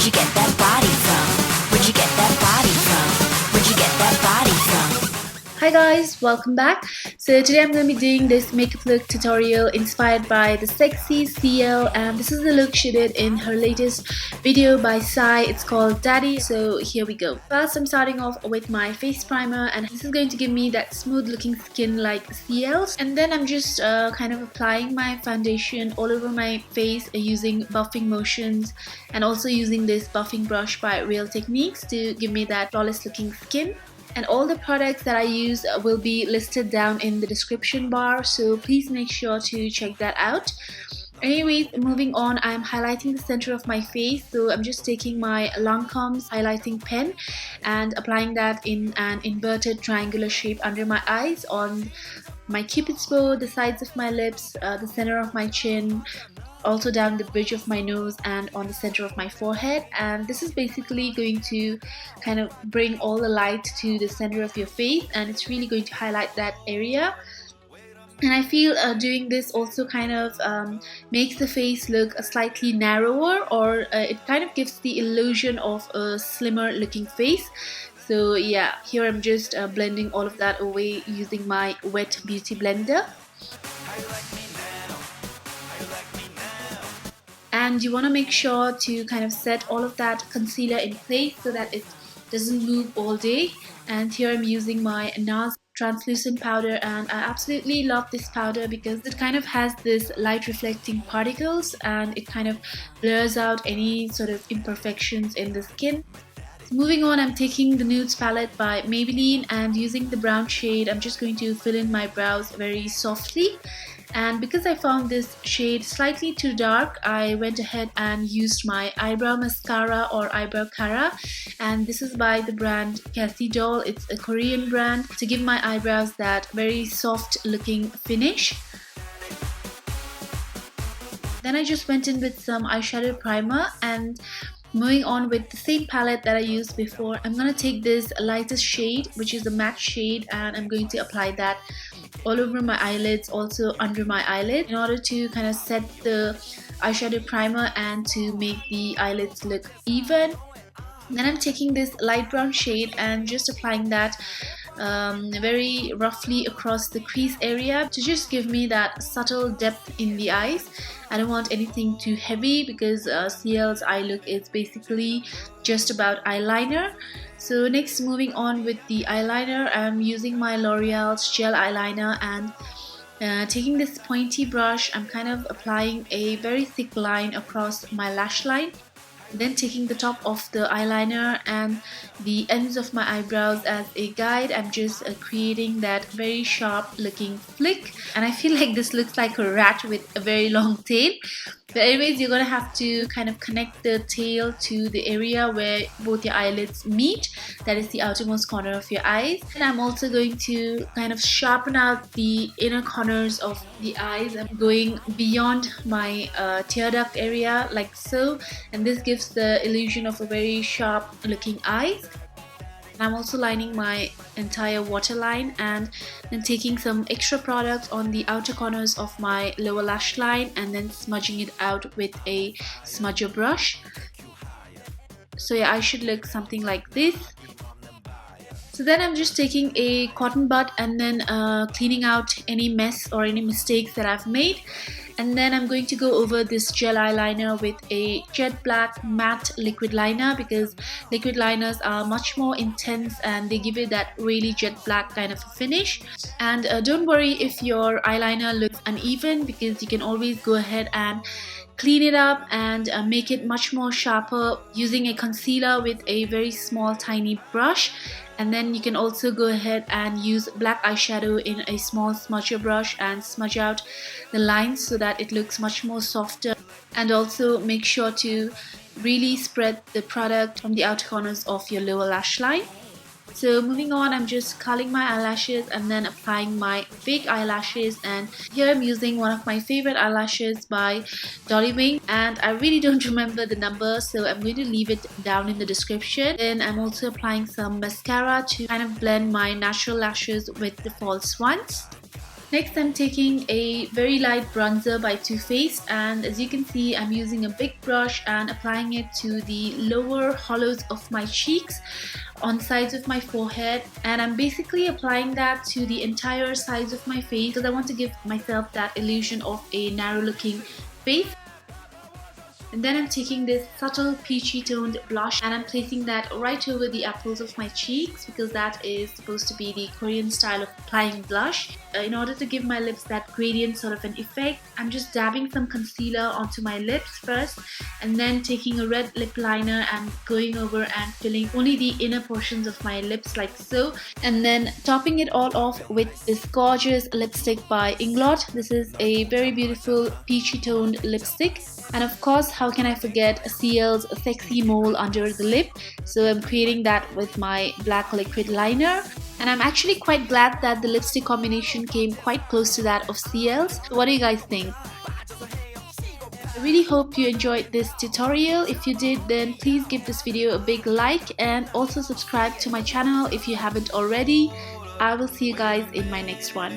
you get that body from? Where'd you get that body from? Where'd you get that body from? Hi guys, welcome back. So today I'm going to be doing this makeup look tutorial inspired by the sexy CL, and this is the look she did in her latest video by Sai. It's called Daddy. So here we go. First I'm starting off with my face primer, and this is going to give me that smooth looking skin like CL's, and then I'm just kind of applying my foundation all over my face using buffing motions, and also using this buffing brush by Real Techniques to give me that flawless looking skin. And all the products that I use will be listed down in the description bar, so please make sure to check that out. Anyways, moving on, I'm highlighting the center of my face, so I'm just taking my Lancome's highlighting pen and applying that in an inverted triangular shape under my eyes, on my cupid's bow, the sides of my lips, the center of my chin, also down the bridge of my nose and on the center of my forehead. And this is basically going to kind of bring all the light to the center of your face, and it's really going to highlight that area. And I feel doing this also kind of makes the face look slightly narrower, or it kind of gives the illusion of a slimmer looking face. So yeah, here I'm just blending all of that away using my wet beauty blender. And you want to make sure to kind of set all of that concealer in place so that it doesn't move all day. And here I'm using my Nars translucent powder, and I absolutely love this powder because it kind of has this light reflecting particles, and it kind of blurs out any sort of imperfections in the skin. Moving on, I'm taking the Nudes palette by Maybelline, and using the brown shade I'm just going to fill in my brows very softly. And because I found this shade slightly too dark, I went ahead and used my eyebrow mascara or eyebrow Cara, and this is by the brand Cathy doll. It's a Korean brand, to give my eyebrows that very soft looking finish. Then I just went in with some eyeshadow primer, and moving on with the same palette that I used before, I'm going to take this lightest shade, which is a matte shade, and I'm going to apply that all over my eyelids, also under my eyelid, in order to kind of set the eyeshadow primer and to make the eyelids look even. Then I'm taking this light brown shade and just applying that very roughly across the crease area to just give me that subtle depth in the eyes. I don't want anything too heavy because CL's eye look is basically just about eyeliner. So next, moving on with the eyeliner, I'm using my L'Oreal's gel eyeliner, and taking this pointy brush, I'm kind of applying a very thick line across my lash line. Then taking the top of the eyeliner and the ends of my eyebrows as a guide, I'm just creating that very sharp looking flick. And I feel like this looks like a rat with a very long tail. But anyways, you're going to have to kind of connect the tail to the area where both your eyelids meet. That is the outermost corner of your eyes. And I'm also going to kind of sharpen out the inner corners of the eyes. I'm going beyond my tear duct area like so. And this gives the illusion of a very sharp looking eyes. I'm also lining my entire waterline, and then taking some extra product on the outer corners of my lower lash line and then smudging it out with a smudger brush. So yeah, I should look something like this. So then I'm just taking a cotton bud and then cleaning out any mess or any mistakes that I've made. And then I'm going to go over this gel eyeliner with a jet black matte liquid liner, because liquid liners are much more intense and they give you that really jet black kind of a finish. And don't worry if your eyeliner looks uneven, because you can always go ahead and clean it up and make it much more sharper using a concealer with a very small tiny brush. And then you can also go ahead and use black eyeshadow in a small smudger brush and smudge out the lines so that it looks much more softer. And also make sure to really spread the product from the outer corners of your lower lash line. So moving on, I'm just curling my eyelashes and then applying my fake eyelashes, and here I'm using one of my favorite eyelashes by Dolly, and I really don't remember the number, so I'm going to leave it down in the description. Then I'm also applying some mascara to kind of blend my natural lashes with the false ones. Next, I'm taking a very light bronzer by Too Faced, and as you can see, I'm using a big brush and applying it to the lower hollows of my cheeks on sides of my forehead, and I'm basically applying that to the entire sides of my face because I want to give myself that illusion of a narrow looking face. And then I'm taking this subtle peachy toned blush and I'm placing that right over the apples of my cheeks because that is supposed to be the Korean style of applying blush. In order to give my lips that gradient sort of an effect, I'm just dabbing some concealer onto my lips first and then taking a red lip liner and going over and filling only the inner portions of my lips like so, and then topping it all off with this gorgeous lipstick by Inglot. This is a very beautiful peachy toned lipstick. And of course, how can I forget CL's Sexy Mole under the lip? So I'm creating that with my black liquid liner. And I'm actually quite glad that the lipstick combination came quite close to that of CL's. So what do you guys think? I really hope you enjoyed this tutorial. If you did, then please give this video a big like and also subscribe to my channel if you haven't already. I will see you guys in my next one.